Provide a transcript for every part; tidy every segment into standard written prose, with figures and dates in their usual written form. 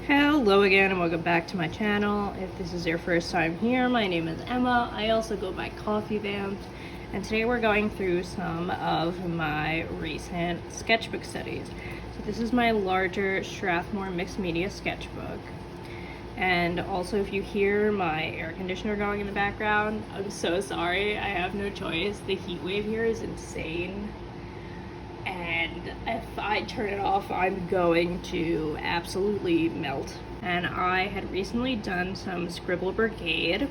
Hello again and welcome back to my channel. If this is your first time here, my name is Emma. I also go by Coffee Vamps, and today we're going through some of my recent sketchbook studies. So this is my larger Strathmore mixed media sketchbook. And also, if you hear my air conditioner going in the background, I'm so sorry. I have no choice. The heat wave here is insane. And if I turn it off, I'm going to absolutely melt. And I had recently done some Scribble Brigade.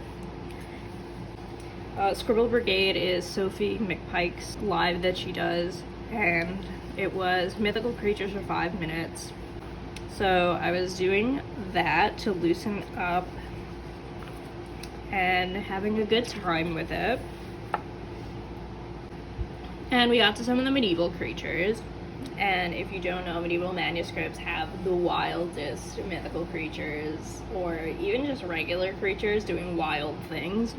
Scribble Brigade is Sophie McPike's live that she does, and it was mythical creatures for 5 minutes. So I was doing that to loosen up and having a good time with it. And we got to some of the medieval creatures. And if you don't know, medieval manuscripts have the wildest mythical creatures, or even just regular creatures doing wild things.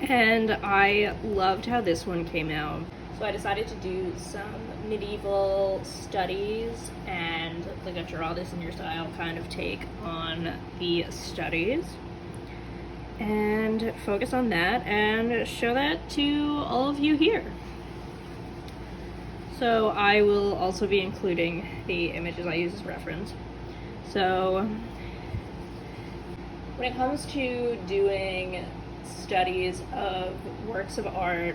And I loved how this one came out. So I decided to do some medieval studies and like a draw this in your style kind of take on the studies. And focus on that and show that to all of you here. So I will also be including the images I use as reference. So when it comes to doing studies of works of art,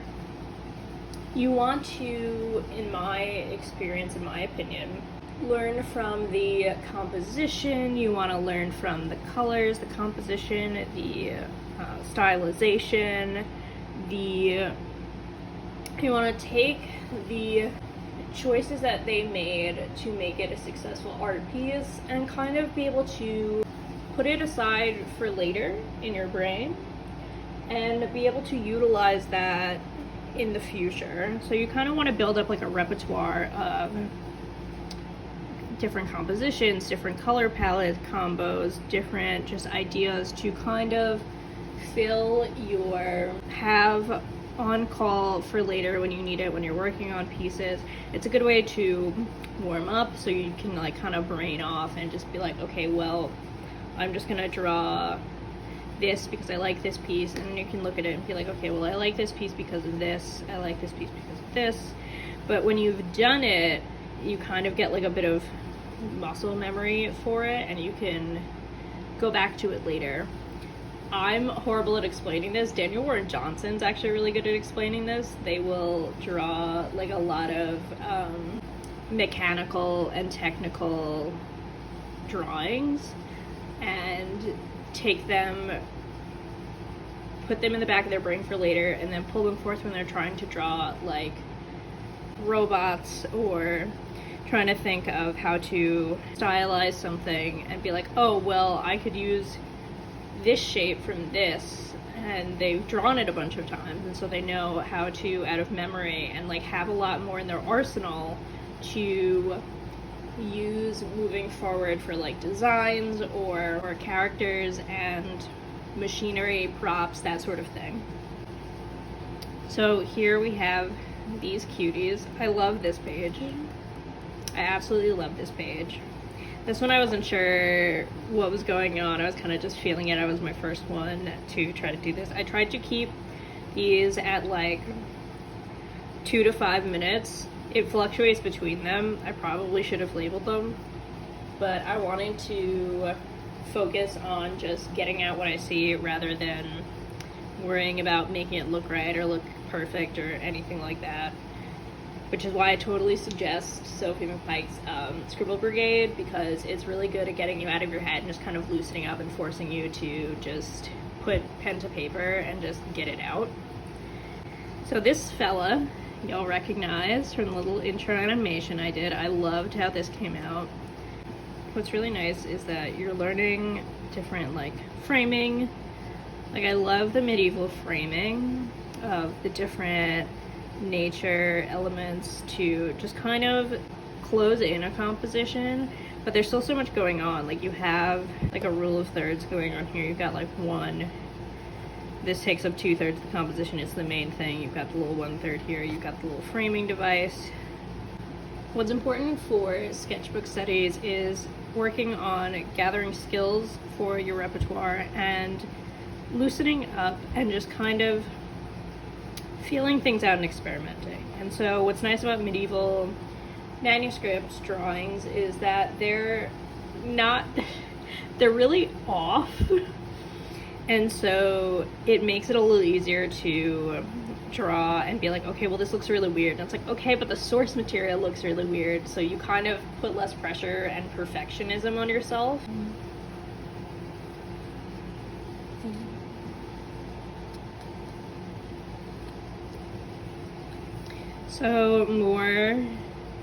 you want to, in my experience, in my opinion, learn from the composition. You want to learn from the colors, the composition, the stylization, you want to take the choices that they made to make it a successful art piece and kind of be able to put it aside for later in your brain and be able to utilize that in the future. So you kind of want to build up like a repertoire of different compositions, different color palette combos, different just ideas to kind of have on call for later when you need it, when you're working on pieces. It's a good way to warm up so you can like kind of brain off and just be like, okay, well, I'm just gonna draw this because I like this piece, and then you can look at it and be like, okay, well, I like this piece because of this, I like this piece because of this. But when you've done it, you kind of get like a bit of muscle memory for it and you can go back to it later. I'm horrible at explaining this. Daniel Warren Johnson's actually really good at explaining this. They will draw like a lot of mechanical and technical drawings and take them, put them in the back of their brain for later, and then pull them forth when they're trying to draw like robots or trying to think of how to stylize something and be like, oh, well, I could use this shape from this, and they've drawn it a bunch of times, and so they know how to, out of memory, and like have a lot more in their arsenal to use moving forward for like designs or characters and machinery, props, that sort of thing. So here we have these cuties. I love this page. I absolutely love this page. This one I wasn't sure what was going on. I was kind of just feeling it. I was my first one to try to do this. I tried to keep these at like 2 to 5 minutes. It fluctuates between them. I probably should have labeled them, but I wanted to focus on just getting out what I see rather than worrying about making it look right or look perfect or anything like that. Which is why I totally suggest Sophie McPike's Scribble Brigade, because it's really good at getting you out of your head and just kind of loosening up and forcing you to just put pen to paper and just get it out. So this fella, you'll recognize from the little intro animation I did. I loved how this came out. What's really nice is that you're learning different like framing. Like I love the medieval framing of the different nature elements to just kind of close in a composition, but there's still so much going on. Like you have like a rule of thirds going on here. You've got like one, this takes up 2/3 of the composition, it's the main thing. You've got the little 1/3 here, you've got the little framing device, What's important for sketchbook studies is working on gathering skills for your repertoire and loosening up and just kind of feeling things out and experimenting. And so what's nice about medieval manuscripts drawings is that they're really off. And so it makes it a little easier to draw and be like, okay, well, this looks really weird. And it's like, okay, but the source material looks really weird. So you kind of put less pressure and perfectionism on yourself. So more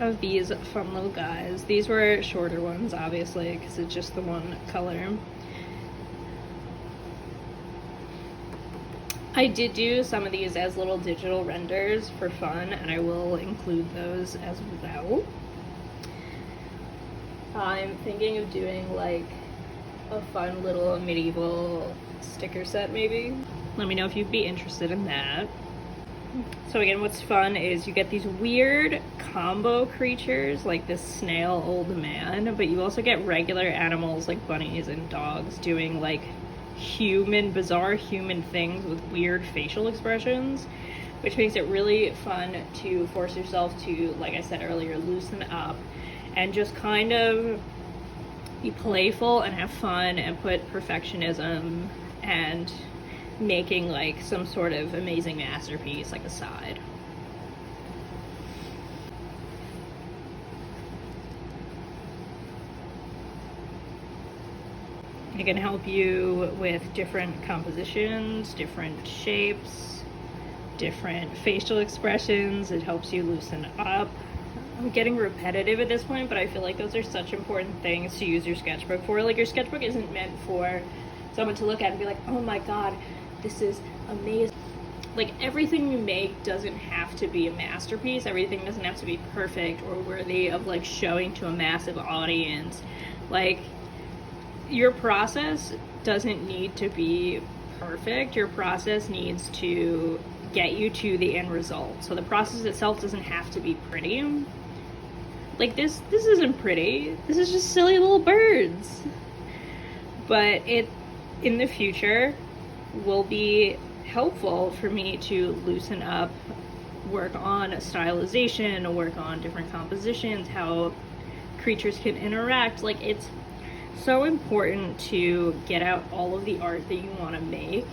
of these fun little guys. These were shorter ones, obviously, because it's just the one color. I did do some of these as little digital renders for fun, and I will include those as well. I'm thinking of doing like a fun little medieval sticker set maybe. Let me know if you'd be interested in that. So again, what's fun is you get these weird combo creatures like this snail old man, but you also get regular animals like bunnies and dogs doing like bizarre human things with weird facial expressions, which makes it really fun to force yourself to, like I said earlier, loosen up and just kind of be playful and have fun and put perfectionism and making like some sort of amazing masterpiece like aside. It can help you with different compositions, different shapes, different facial expressions. It helps you loosen up. I'm getting repetitive at this point, but I feel like those are such important things to use your sketchbook for. Like, your sketchbook isn't meant for someone to look at and be like, oh my god, this is amazing. Like, everything you make doesn't have to be a masterpiece. Everything doesn't have to be perfect or worthy of like showing to a massive audience. Like, your process doesn't need to be perfect. Your process needs to get you to the end result. So the process itself doesn't have to be pretty. Like this isn't pretty. This is just silly little birds. But it, in the future, will be helpful for me to loosen up, work on stylization, work on different compositions, how creatures can interact. Like, it's so important to get out all of the art that you want to make,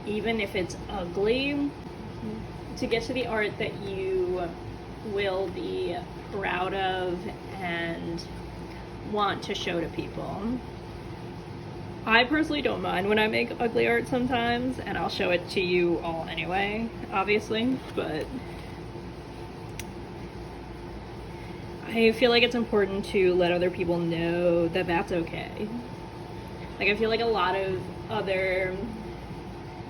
even if it's ugly, to get to the art that you will be proud of and want to show to people. I personally don't mind when I make ugly art sometimes, and I'll show it to you all anyway, obviously, but I feel like it's important to let other people know that that's okay. Like, I feel like a lot of other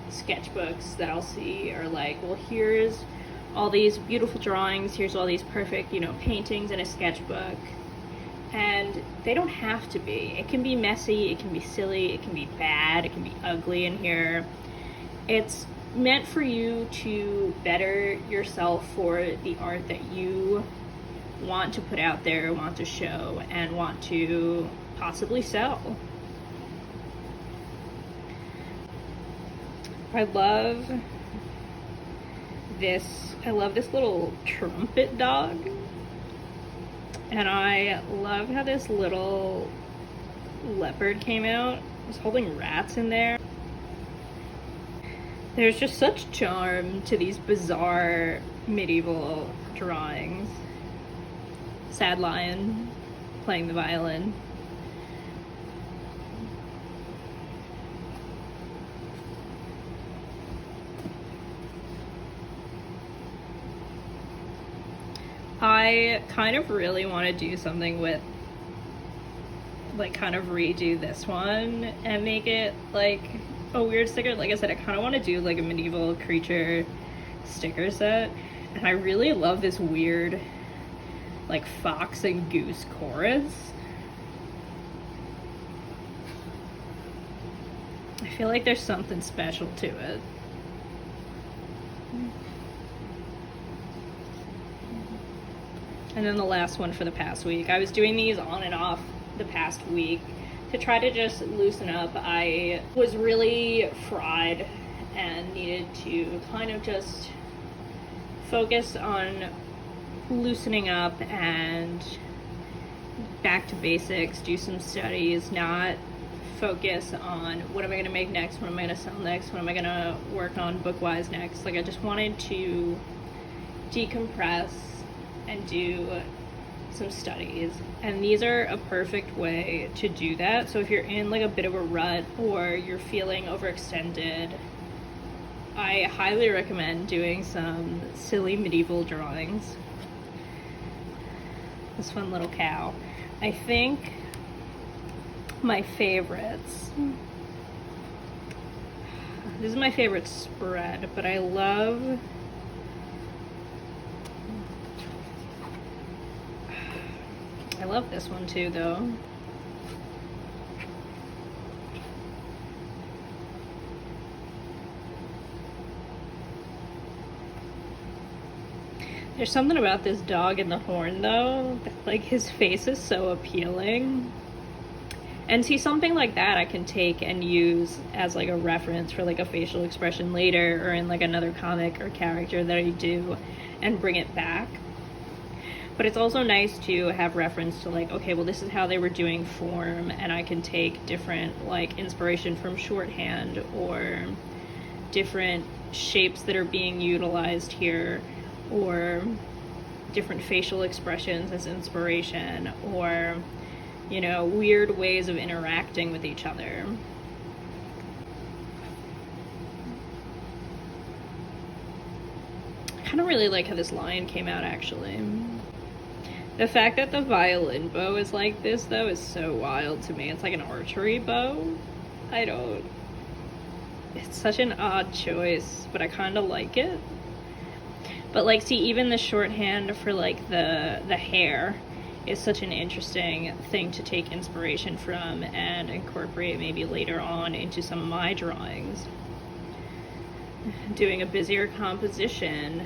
sketchbooks that I'll see are like, well, here's all these beautiful drawings, here's all these perfect, you know, paintings in a sketchbook. And they don't have to be. It can be messy, it can be silly, it can be bad, it can be ugly in here. It's meant for you to better yourself for the art that you want to put out there, want to show, and want to possibly sell. I love this little trumpet dog. And I love how this little leopard came out. It was holding rats in there. There's just such charm to these bizarre medieval drawings. Sad lion playing the violin. I kind of really want to do something with, like, kind of redo this one and make it like a weird sticker. Like I said, I kind of want to do like a medieval creature sticker set, and I really love this weird like fox and goose chorus. I feel like there's something special to it. and then the last one for the past week. I was doing these on and off the past week to try to just loosen up. I was really fried and needed to kind of just focus on loosening up and back to basics, do some studies, not focus on what am I going to make next, what am I going to sell next, what am I going to work on book-wise next. Like, I just wanted to decompress and do some studies, and these are a perfect way to do that. So if you're in like a bit of a rut or you're feeling overextended, I highly recommend doing some silly medieval drawings. This fun little cow. I think my favorites, this is my favorite spread, but I love this one too, though. There's something about this dog in the horn, though, like his face is so appealing. And see, something like that I can take and use as like a reference for like a facial expression later, or in like another comic or character that I do, and bring it back. But it's also nice to have reference to like, okay, well, this is how they were doing form, and I can take different like inspiration from shorthand or different shapes that are being utilized here, or different facial expressions as inspiration, or, you know, weird ways of interacting with each other. I kind of really like how this lion came out, actually. The fact that the violin bow is like this, though, is so wild to me. It's like an archery bow. It's such an odd choice, but I kind of like it. But like, see, even the shorthand for like the hair is such an interesting thing to take inspiration from and incorporate maybe later on into some of my drawings. Doing a busier composition,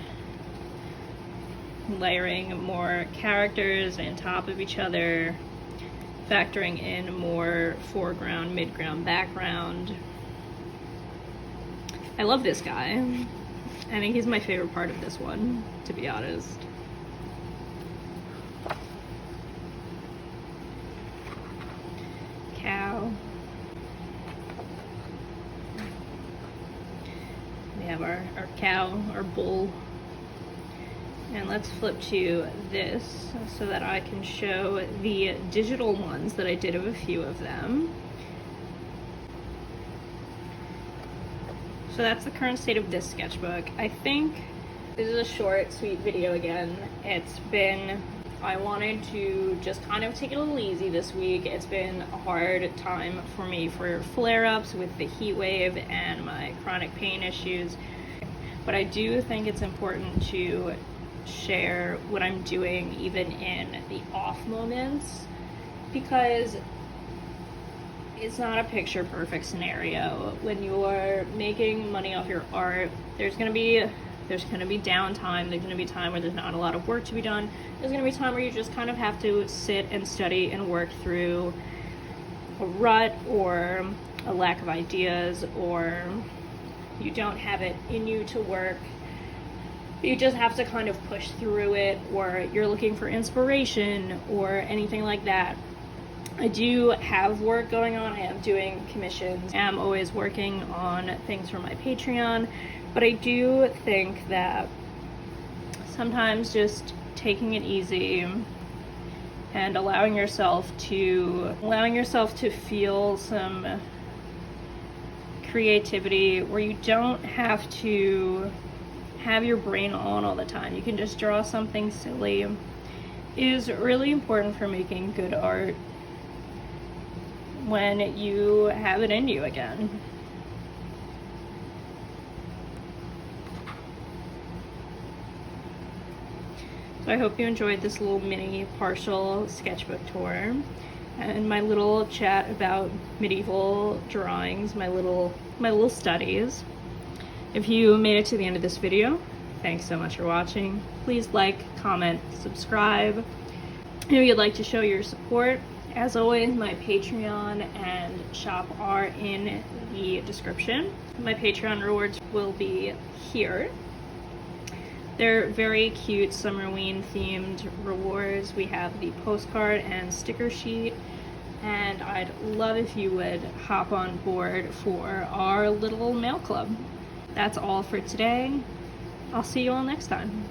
layering more characters on top of each other, factoring in more foreground, midground, background. I love this guy. I think he's my favorite part of this one, to be honest. Cow. We have our cow, our bull. And let's flip to this so that I can show the digital ones that I did of a few of them. So that's the current state of this sketchbook. I think this is a short, sweet video again. I wanted to just kind of take it a little easy this week. It's been a hard time for me for flare-ups with the heat wave and my chronic pain issues. But I do think it's important to share what I'm doing even in the off moments, because it's not a picture perfect scenario. When you're making money off your art, there's gonna be downtime. There's gonna be time where there's not a lot of work to be done. There's gonna be time where you just kind of have to sit and study and work through a rut or a lack of ideas, or you don't have it in you to work. You just have to kind of push through it, or you're looking for inspiration or anything like that. I do have work going on. I am doing commissions. I'm always working on things for my Patreon, but I do think that sometimes just taking it easy and allowing yourself to feel some creativity where you don't have to have your brain on all the time. You can just draw something silly, is really important for making good art when you have it in you again. So I hope you enjoyed this little mini partial sketchbook tour and my little chat about medieval drawings, my little studies. If you made it to the end of this video, Thanks so much for watching. Please like, comment, subscribe. If you'd like to show your support, as always, my Patreon and shop are in the description. My Patreon rewards will be here. They're very cute Summerween themed rewards. We have the postcard and sticker sheet, and I'd love if you would hop on board for our little mail club. That's all for today. I'll see you all next time.